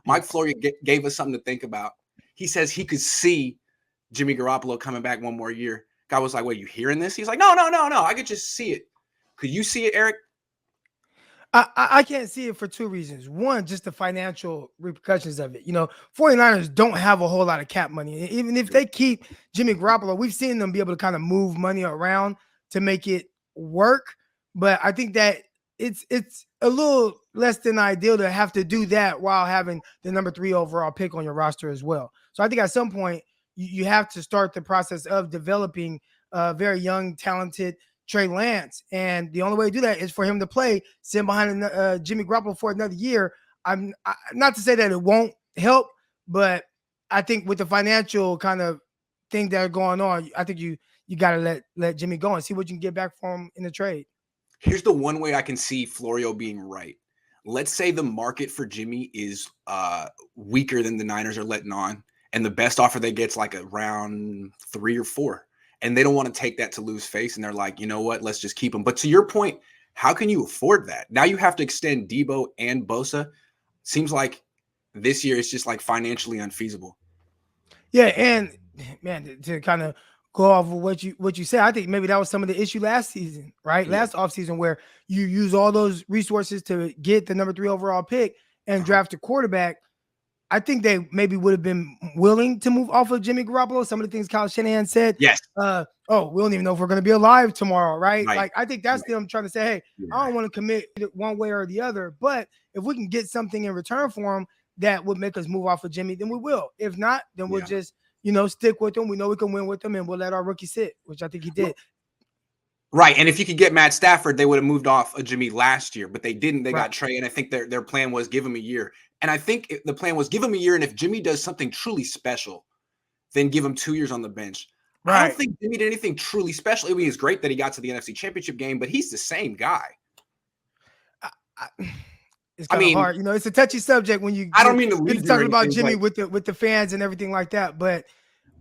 Mike Florio gave us something to think about. He says he could see Jimmy Garoppolo coming back one more year. Guy was like, "Wait, you hearing this?" He's like, "No. I could just see it." Could you see it, Eric? I can't see it for two reasons. One, just the financial repercussions of it. 49ers don't have a whole lot of cap money. Even if they keep Jimmy Garoppolo, we've seen them be able to kind of move money around to make it work. But I think that it's a little less than ideal to have to do that while having the number 3 overall pick on your roster as well. So I think at some point you have to start the process of developing a very young, talented Trey Lance, and the only way to do that is for him to play, sitting behind Jimmy Garoppolo for another year. I'm not to say that it won't help, but I think with the financial kind of thing that are going on, I think you got to let Jimmy go and see what you can get back for him in the trade. Here's the one way I can see Florio being right. Let's say the market for Jimmy is weaker than the Niners are letting on, and the best offer they get is like around 3 or 4. And they don't want to take that to lose face. And they're like, you know what? Let's just keep him. But to your point, how can you afford that? Now you have to extend Debo and Bosa. Seems like this year it's just like financially unfeasible. Yeah, and man, to kind of go off of what you said, I think maybe that was some of the issue last season, right? Yeah. Last offseason where you use all those resources to get the number 3 overall pick and draft a quarterback. I think they maybe would have been willing to move off of Jimmy Garoppolo. Some of the things Kyle Shanahan said. Yes. We don't even know if we're going to be alive tomorrow, right? Like, I think that's them trying to say, hey, I don't want to commit one way or the other. But if we can get something in return for him that would make us move off of Jimmy, then we will. If not, then we'll just, stick with him. We know we can win with him, and we'll let our rookie sit, which I think he did. Right. And if you could get Matt Stafford, they would have moved off of Jimmy last year, but they didn't. They got Trey, and I think their plan was give him a year. And I think the plan was give him a year, and if Jimmy does something truly special, then give him 2 years on the bench. Right. I don't think Jimmy did anything truly special. I mean, it's great that he got to the NFC Championship game, but he's the same guy. It's kind of hard. It's a touchy subject when you talking about Jimmy with the fans and everything like that. But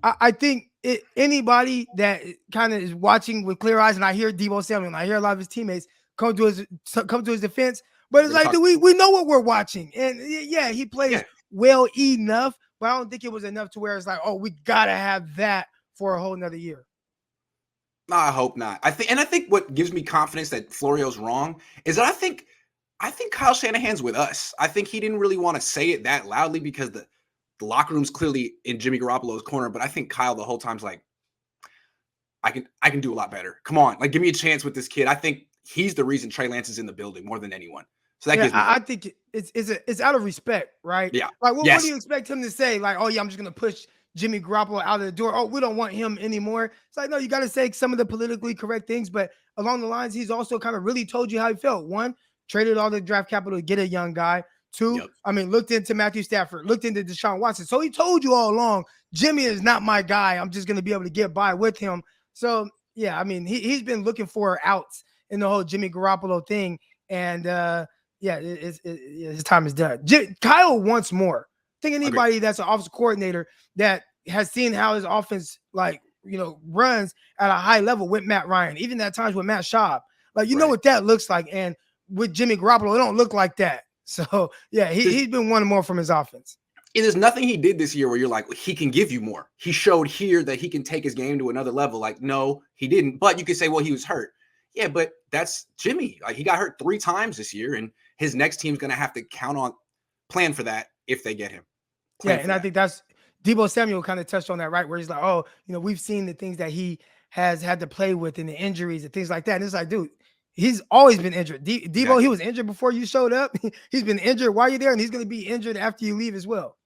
I think anybody that kind of is watching with clear eyes, and I hear Debo Samuel, and I hear a lot of his teammates come to his defense. But it's like, we know what we're watching. And yeah, he plays well enough, but I don't think it was enough to where it's like, oh, we got to have that for a whole nother year. No, I hope not. I think what gives me confidence that Florio's wrong is that I think Kyle Shanahan's with us. I think he didn't really want to say it that loudly because the locker room's clearly in Jimmy Garoppolo's corner, but I think Kyle the whole time's like, I can do a lot better. Come on, like give me a chance with this kid. I think he's the reason Trey Lance is in the building more than anyone. So that gives me I think it's out of respect, right? Yeah. Like, what do you expect him to say? Like, oh yeah, I'm just gonna push Jimmy Garoppolo out of the door. Oh, we don't want him anymore. It's like, no, you got to say some of the politically correct things, but along the lines, he's also kind of really told you how he felt. One, traded all the draft capital to get a young guy. Two, looked into Matthew Stafford, looked into Deshaun Watson. So he told you all along, Jimmy is not my guy. I'm just gonna be able to get by with him. So yeah, he's been looking for outs in the whole Jimmy Garoppolo thing, and his time is done. Kyle wants more. I think anybody that's an offensive coordinator that has seen how his offense runs at a high level with Matt Ryan, even at times with Matt Schaub, know what that looks like. And with Jimmy Garoppolo, it don't look like that. So yeah, he's been wanting more from his offense. There's nothing he did this year where you're like, he can give you more. He showed here that he can take his game to another level. Like, no, he didn't. But you could say, well, he was hurt. Yeah, but that's Jimmy. Like, he got hurt 3 times this year, and his next team's going to have to plan for that if they get him. I think that's Debo Samuel kind of touched on that, right? Where he's like, oh, we've seen the things that he has had to play with and the injuries and things like that. And it's like, dude, he's always been injured. Debo, he was injured before you showed up. He's been injured while you're there, and he's going to be injured after you leave as well.